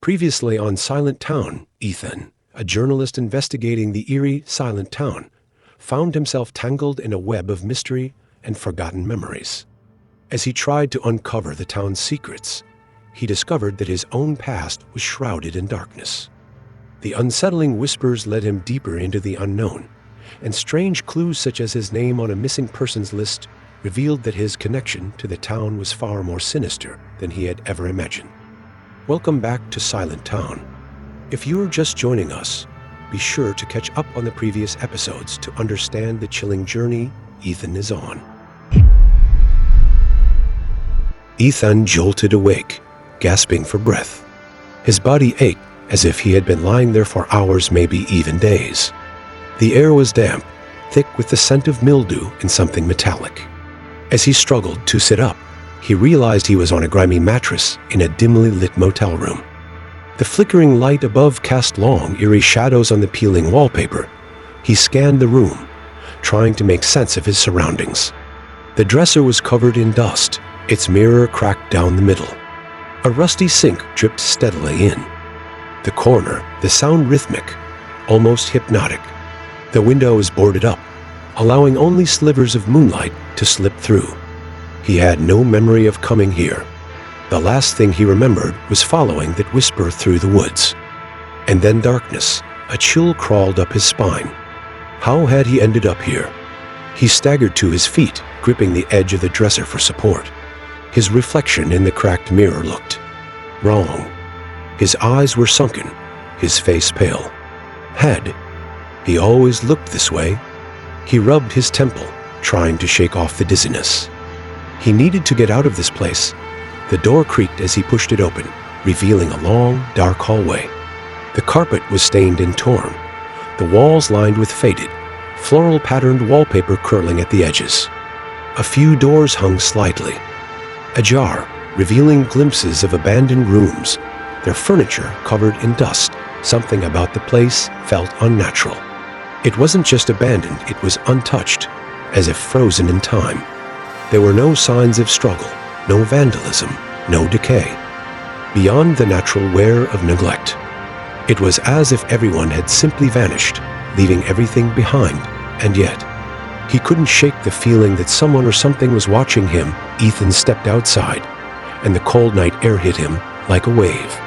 Previously on Silent Town, Ethan, a journalist investigating the eerie Silent Town, found himself tangled in a web of mystery and forgotten memories. As he tried to uncover the town's secrets, he discovered that his own past was shrouded in darkness. The unsettling whispers led him deeper into the unknown, and strange clues such as his name on a missing persons list revealed that his connection to the town was far more sinister than he had ever imagined. Welcome back to Silent Town. If you are just joining us, be sure to catch up on the previous episodes to understand the chilling journey Ethan is on. Ethan jolted awake, gasping for breath. His body ached as if he had been lying there for hours, maybe even days. The air was damp, thick with the scent of mildew and something metallic. As he struggled to sit up, he realized he was on a grimy mattress in a dimly lit motel room. The flickering light above cast long, eerie shadows on the peeling wallpaper. He scanned the room, trying to make sense of his surroundings. The dresser was covered in dust, its mirror cracked down the middle. A rusty sink dripped steadily in. The corner, the sound rhythmic, almost hypnotic. The window was boarded up, allowing only slivers of moonlight to slip through. He had no memory of coming here. The last thing he remembered was following that whisper through the woods. And then darkness. A chill crawled up his spine. How had he ended up here? He staggered to his feet, gripping the edge of the dresser for support. His reflection in the cracked mirror looked wrong. His eyes were sunken, his face pale. Had he always looked this way? He rubbed his temple, trying to shake off the dizziness. He needed to get out of this place. The door creaked as he pushed it open, revealing a long, dark hallway. The carpet was stained and torn, the walls lined with faded, floral-patterned wallpaper curling at the edges. A few doors hung slightly, ajar, revealing glimpses of abandoned rooms, their furniture covered in dust. Something about the place felt unnatural. It wasn't just abandoned, it was untouched, as if frozen in time. There were no signs of struggle, no vandalism, no decay. Beyond the natural wear of neglect. It was as if everyone had simply vanished, leaving everything behind, and yet, he couldn't shake the feeling that someone or something was watching him. Ethan stepped outside, and the cold night air hit him like a wave.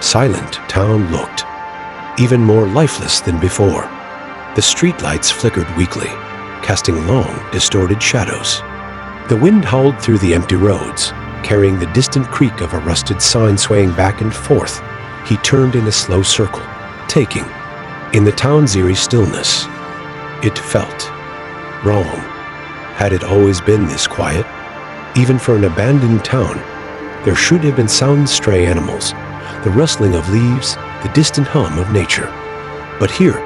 Silent Town looked even more lifeless than before. The streetlights flickered weakly, casting long, distorted shadows. The wind howled through the empty roads, carrying the distant creak of a rusted sign swaying back and forth. He turned in a slow circle, taking in the town's eerie stillness. It felt wrong. Had it always been this quiet? Even for an abandoned town, there should have been sound stray animals, the rustling of leaves, the distant hum of nature. But here,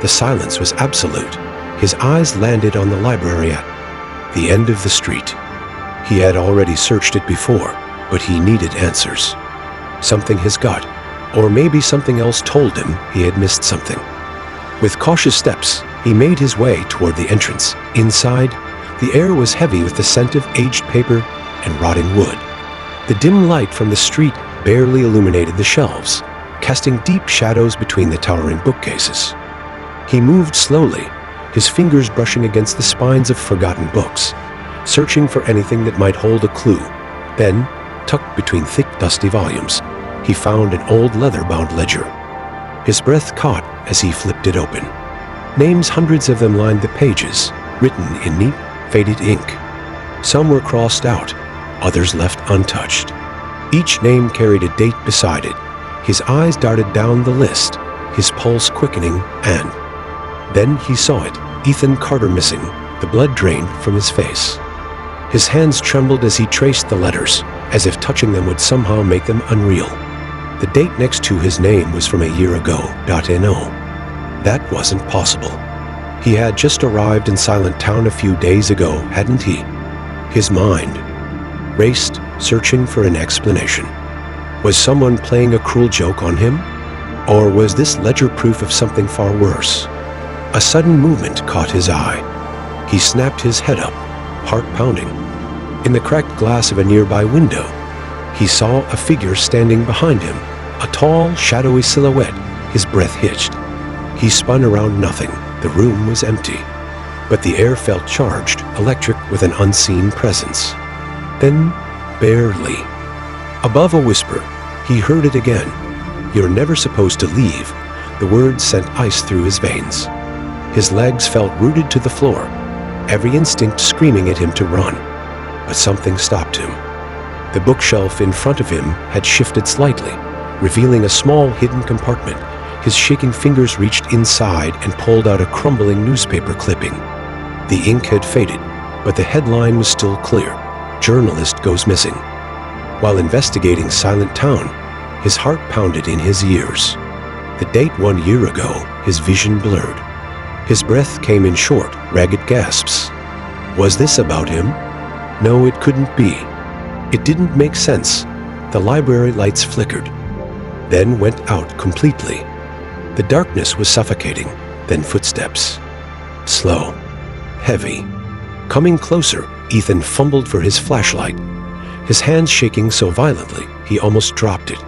the silence was absolute. His eyes landed on the library at the end of the street. He had already searched it before, but he needed answers. Something his gut, or maybe something else told him he had missed something. With cautious steps, he made his way toward the entrance. Inside, the air was heavy with the scent of aged paper and rotting wood. The dim light from the street barely illuminated the shelves, casting deep shadows between the towering bookcases. He moved slowly, his fingers brushing against the spines of forgotten books, searching for anything that might hold a clue. Then, tucked between thick, dusty volumes, he found an old leather-bound ledger. His breath caught as he flipped it open. Names, hundreds of them, lined the pages, written in neat, faded ink. Some were crossed out, others left untouched. Each name carried a date beside it. His eyes darted down the list, his pulse quickening, and then he saw it. Ethan Carter missing, the blood drained from his face. His hands trembled as he traced the letters, as if touching them would somehow make them unreal. The date next to his name was from a year ago. No, that wasn't possible. He had just arrived in Silent Town a few days ago, hadn't he? His mind raced, searching for an explanation. Was someone playing a cruel joke on him? Or was this ledger proof of something far worse? A sudden movement caught his eye. He snapped his head up, heart pounding. In the cracked glass of a nearby window, he saw a figure standing behind him, A tall, shadowy silhouette, his breath hitched. He spun around nothing. The room was empty. But the air felt charged, electric with an unseen presence. Then, barely. Above a whisper, he heard it again. "You're never supposed to leave." The words sent ice through his veins. His legs felt rooted to the floor, every instinct screaming at him to run. But something stopped him. The bookshelf in front of him had shifted slightly, revealing a small hidden compartment. His shaking fingers reached inside and pulled out a crumbling newspaper clipping. The ink had faded, but the headline was still clear: "Journalist goes missing." While investigating Silent Town, his heart pounded in his ears. The date 1 year ago, his vision blurred. His breath came in short, ragged gasps. Was this about him? No, it couldn't be. It didn't make sense. The library lights flickered, then went out completely. The darkness was suffocating, then footsteps. Slow, heavy. Coming closer, Ethan fumbled for his flashlight, his hands shaking so violently he almost dropped it.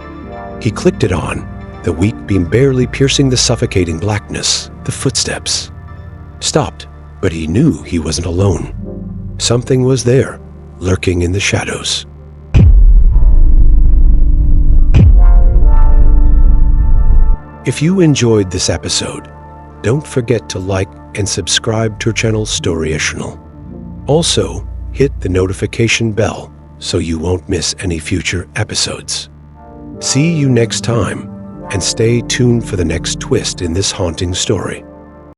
He clicked it on, the weak beam barely piercing the suffocating blackness. The footsteps stopped, but he knew he wasn't alone. Something was there, lurking in the shadows. If you enjoyed this episode, don't forget to like and subscribe to our channel Storyational. Also, hit the notification bell so you won't miss any future episodes. See you next time, and stay tuned for the next twist in this haunting story.